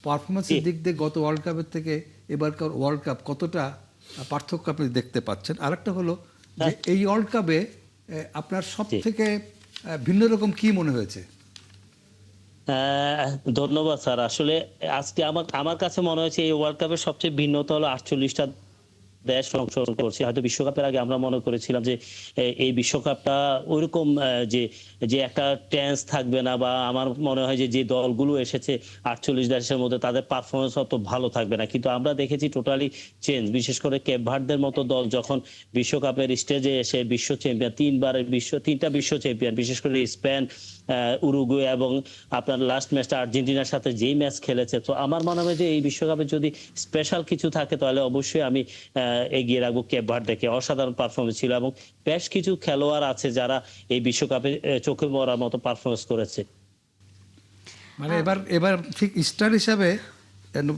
পারফরমেন্সের দিক দিয়ে গত ওয়ার্ল্ড কাপের থেকে এবারকার ওয়ার্ল্ড কাপ কতটা পার্থক্য আপনি দেখতে পাচ্ছেন? আরেকটা হলো যে এই ওয়ার্ল্ড কাপে আপনার সব থেকে ভিন্ন রকম কি মনে হয়েছে? ধন্যবাদ স্যার। আসলে আজকে আমার আমার কাছে মনে হয়েছে এই ওয়ার্ল্ড কাপের সবচেয়ে ভিন্নতা হলো ৪৮টা দেশ অংশগ্রহণ করছে। হয়তো বিশ্বকাপের আগে আমরা মনে করেছিলাম যে এই বিশ্বকাপটা ওইরকম যে যে একটা টেন্স থাকবে না, বা আমার মনে হয় যে যে দলগুলো এসেছে ৪৮ দেশের মধ্যে তাদের পারফরম্যান্স অত ভালো থাকবে না। কিন্তু আমরা দেখেছি টোটালি চেঞ্জ। বিশেষ করে কেপ ভার্দের মতো দল যখন বিশ্বকাপের স্টেজে এসে বিশ্ব চ্যাম্পিয়ন, ৩টা বিশ্ব চ্যাম্পিয়ন, বিশেষ করে স্পেন, উরুগুয়ে এবং আপনার লাস্ট ম্যাচটা আর্জেন্টিনার সাথে যেই ম্যাচ খেলেছে, তো আমার মনে হয় যে এই বিশ্বকাপে যদি স্পেশাল কিছু থাকে তাহলে অবশ্যই আমি এগিয়ে রাখবো কেপ ভার্দেকে। অসাধারণ পারফরমেন্স ছিল এবং বেশ কিছু খেলোয়াড় আছে যারা এই বিশ্বকাপে চোখে পড়ার মতো পারফরমেন্স করেছে। মানে এবার এবার ঠিক স্টার হিসাবে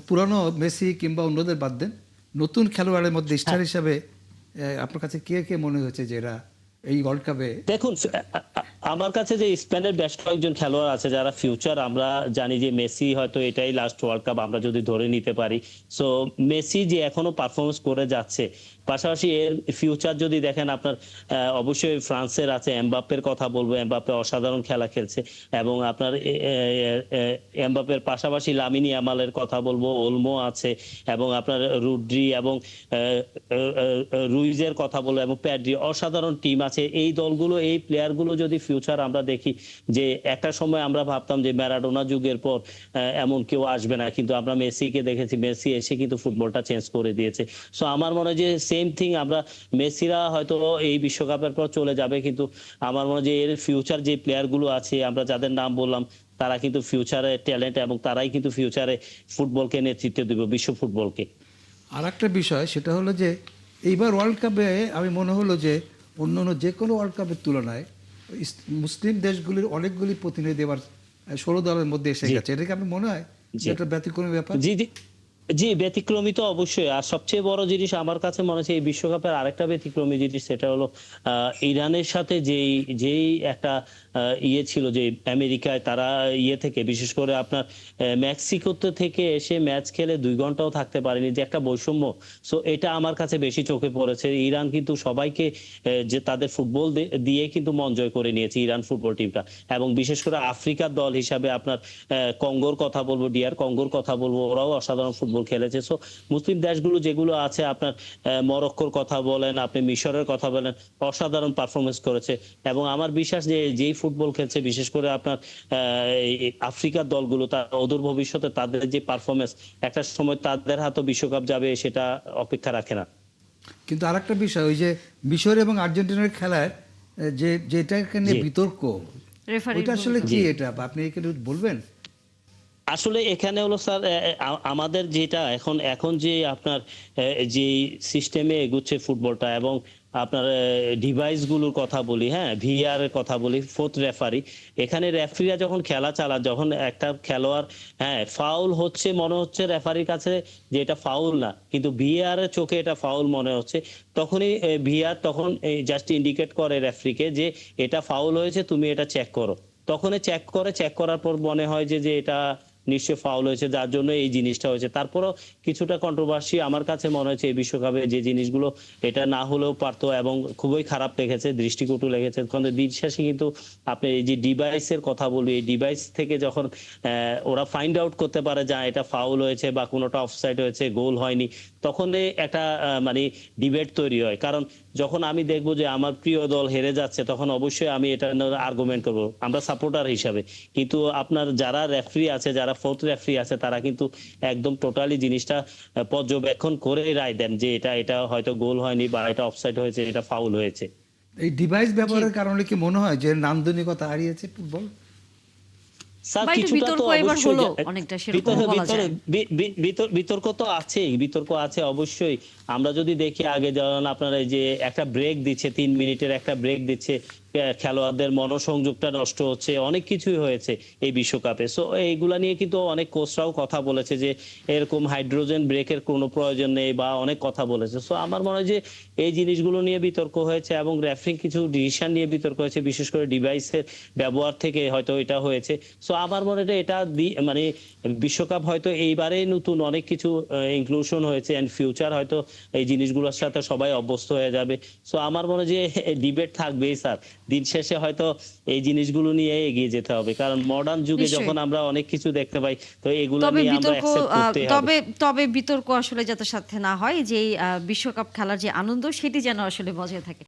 পুরানো মেসি কিংবা অন্যদের বাদ দেন, নতুন খেলোয়াড়ের মধ্যে স্টার হিসাবে আপনার কাছে কে কে মনে হয়েছে যে এরা এই ওয়ার্ল্ড কাপে? দেখুন, আমার কাছে যে স্পেনের বেশ কয়েকজন খেলোয়াড় আছে যারা ফিউচার। আমরা জানি যে মেসি হয়তো এটাই লাস্ট ওয়ার্ল্ড কাপ আমরা যদি ধরে নিতে পারি। সো মেসি যে এখনো পারফরমেন্স করে যাচ্ছে, পাশাপাশি এর ফিউচার যদি দেখেন আপনার অবশ্যই ফ্রান্সের আছে, এমবাপ্পের কথা বলবো। এমবাপ্পে অসাধারণ খেলা খেলছে এবং আপনার এমবাপ্পের পাশাপাশি লামিন ইয়ামালের কথা বলবো, ওলমো আছে এবং আপনার রুড্রি এবং রুইজের কথা বলবো এবং প্যাড্রি। অসাধারণ টিম আছে এই দলগুলো। এই প্লেয়ারগুলো যদি ফিউচার আমরা দেখি যে একটা সময় আমরা ভাবতাম যে ম্যারাডোনা যুগের পর এমন কেউ আসবে না, কিন্তু আমরা মেসিকে দেখেছি, মেসি এসে কিন্তু ফুটবলটা চেঞ্জ করে দিয়েছে। সো আমার মনে হয় যে সেম থিং আমরা মেসিরা হয়তো এই বিশ্বকাপের পর চলে যাবে, কিন্তু আমার মনে হয় যে এর ফিউচার যে প্লেয়ারগুলো আছে আমরা যাদের নাম বললাম তারা কিন্তু ফিউচারে ট্যালেন্ট এবং তারাই কিন্তু ফিউচারে ফুটবলকে নেতৃত্ব দিবে, বিশ্ব ফুটবলকে। আর একটা বিষয় সেটা হলো যে এইবার ওয়ার্ল্ড কাপে আমি মনে হলো যে অন্যান্য যে কোনো ওয়ার্ল্ড কাপের তুলনায় মুসলিম দেশগুলির অনেকগুলি প্রতিনিধি এবার ১৬ দলের মধ্যে এসে গেছে। এটা কি আপনার মনে হয় যে একটা ব্যতিক্রমী ব্যাপার? জি জি জি, ব্যতিক্রমী তো অবশ্যই। আর সবচেয়ে বড় জিনিস আমার কাছে মনে হচ্ছে এই বিশ্বকাপের আরেকটা ব্যতিক্রমী জিনিস, সেটা হলো ইরানের সাথে যেই যেই একটা ইয়ে ছিল যে আমেরিকায় তারা ইয়ে থেকে, বিশেষ করে আপনার মেক্সিকোতে থেকে এসে ম্যাচ খেলে ২ ঘন্টাও থাকতে পারেনি, যে একটা বৈষম্য। সো এটা আমার কাছে বেশি চোখে পড়েছে। ইরান কিন্তু সবাইকে যে তাদের ফুটবল দিয়ে কিন্তু মন জয় করে নিয়েছে ইরান ফুটবল টিমটা। এবং বিশেষ করে আফ্রিকার দল হিসাবে আপনার কঙ্গোর কথা বলবো, ডিআর কঙ্গোর কথা বলবো, ওরাও অসাধারণ ফুটবল খেলেছে। সো মুসলিম দেশগুলো যেগুলো আছে আপনার মরক্কোর কথা বলেন, আপনি মিশরের কথা বলেন, অসাধারণ পারফরমেন্স করেছে। এবং আমার বিশ্বাস যে যেই ফুটবল খেলছে, বিশেষ করে আপনার আফ্রিকার দলগুলো, তার অদূর ভবিষ্যতে তাদের যে পারফরমেন্স, একটা সময় তাদের হাতে বিশ্বকাপ যাবে সেটা অপেক্ষা রাখে না। কিন্তু আরেকটা বিষয়, ওই যে মিশর এবং আর্জেন্টিনার খেলায় যে যেটাকে নিয়ে বিতর্ক, ওইটা আসলে কি? এটা আপনি একটু বলবেন? আসলে এখানে হলো স্যার, আমাদের যেটা এখন এখন যে আপনার যে সিস্টেমে এগুচ্ছে ফুটবলটা এবং আপনার ডিভাইস গুলোর কথা বলি, হ্যাঁ, ভিআর এর কথা বলি, ফোর্থ রেফারি। এখানে রেফারিরা যখন খেলা চালায়, যখন একটা খেলোয়াড় হ্যাঁ ফাউল হচ্ছে মনে হচ্ছে রেফারির কাছে যে এটা ফাউল না, কিন্তু ভিআর এর চোখে এটা ফাউল মনে হচ্ছে, তখনই ভিআর তখন জাস্ট ইন্ডিকেট করে রেফারিকে যে এটা ফাউল হয়েছে, তুমি এটা চেক করো। তখনই চেক করে, চেক করার পর মনে হয় যে যে এটা নিশ্চয় ফাউল হয়েছে, যার জন্য এই জিনিসটা হয়েছে। তারপরও কিছুটা কন্ট্রোভার্সি আমার কাছে মনে হচ্ছে এই বিশ্বকাপে যে জিনিসগুলো এটা না হলেও পারতো এবং খুবই খারাপ লেগেছে, দৃষ্টিকটু লেগেছে। কারণ দিন শেষে কিন্তু আপনি এই যে ডিভাইসের কথা বলি, এই ডিভাইস থেকে যখন ওরা ফাইন্ড আউট করতে পারে যে এটা ফাউল হয়েছে বা কোনোটা অফসাইড হয়েছে, গোল হয়নি, তখন একটা মানে ডিবেট তৈরি হয়। কারণ যখন আমি দেখবো যে আমার প্রিয় দল হেরে যাচ্ছে, তখন অবশ্যই আমি এটা আর্গুমেন্ট করবো আমরা সাপোর্টার হিসাবে। কিন্তু আপনার যারা রেফারি আছে, যারা ফোর্থ রেফারি আছে, তারা কিন্তু একদম টোটালি জিনিসটা পর্যবেক্ষণ করে রায় দেন যে এটা এটা হয়তো গোল হয়নি বা এটা অফসাইড হয়েছে, এটা ফাউল হয়েছে। এই ডিভাইস ব্যবহারের কারণে কি মনে হয় যে নান্দনিকতা হারিয়েছে ফুটবল? স্যার কিছুটা তো অবশ্যই বিতর্ক তো আছেই, বিতর্ক আছে অবশ্যই। আমরা যদি দেখি আগে যেমন আপনার এই যে একটা ব্রেক দিচ্ছে, 3 মিনিটের একটা ব্রেক দিচ্ছে, খেলোয়াড়দের মনোসংযোগটা নষ্ট হচ্ছে, অনেক কিছুই হয়েছে এই বিশ্বকাপে। সো এইগুলা নিয়ে কিন্তু অনেক কোচরাও কথা বলেছে যে এরকম হাইড্রোজেন ব্রেকের কোনো প্রয়োজন নেই বা অনেক কথা বলেছে। সো আমার মনে হয় যে এই জিনিসগুলো নিয়ে বিতর্ক হয়েছে এবং রেফারিং কিছু ডিসিশন নিয়ে বিতর্ক হয়েছে, বিশেষ করে ডিভাইসের ব্যবহার থেকে হয়তো এটা হয়েছে। সো আমার মনে হয় এটা মানে বিশ্বকাপ হয়তো এইবারেই নতুন অনেক কিছু ইনক্লুশন হয়েছে, এন্ড ফিউচার হয়তো এই জিনিসগুলোর সাথে সবাই অভ্যস্ত হয়ে যাবে। সো আমার মনে হয় যে ডিবেট থাকবেই স্যার, দিন শেষে হয়তো এই জিনিসগুলো নিয়ে এগিয়ে যেতে হবে, কারণ মডার্ন যুগে নিশ্চয়ই। যখন আমরা অনেক কিছু দেখতে পাই, তো এগুলা তবে নিয়ে আমরা বিতর্ক অ্যাকসেপ্ট করতেই হবে। তবে বিতর্ক আসলে যাতে সাথে না হয়, যে বিশ্বকাপ খেলার যে আনন্দ সেটি যেন আসলে বজায় থাকে।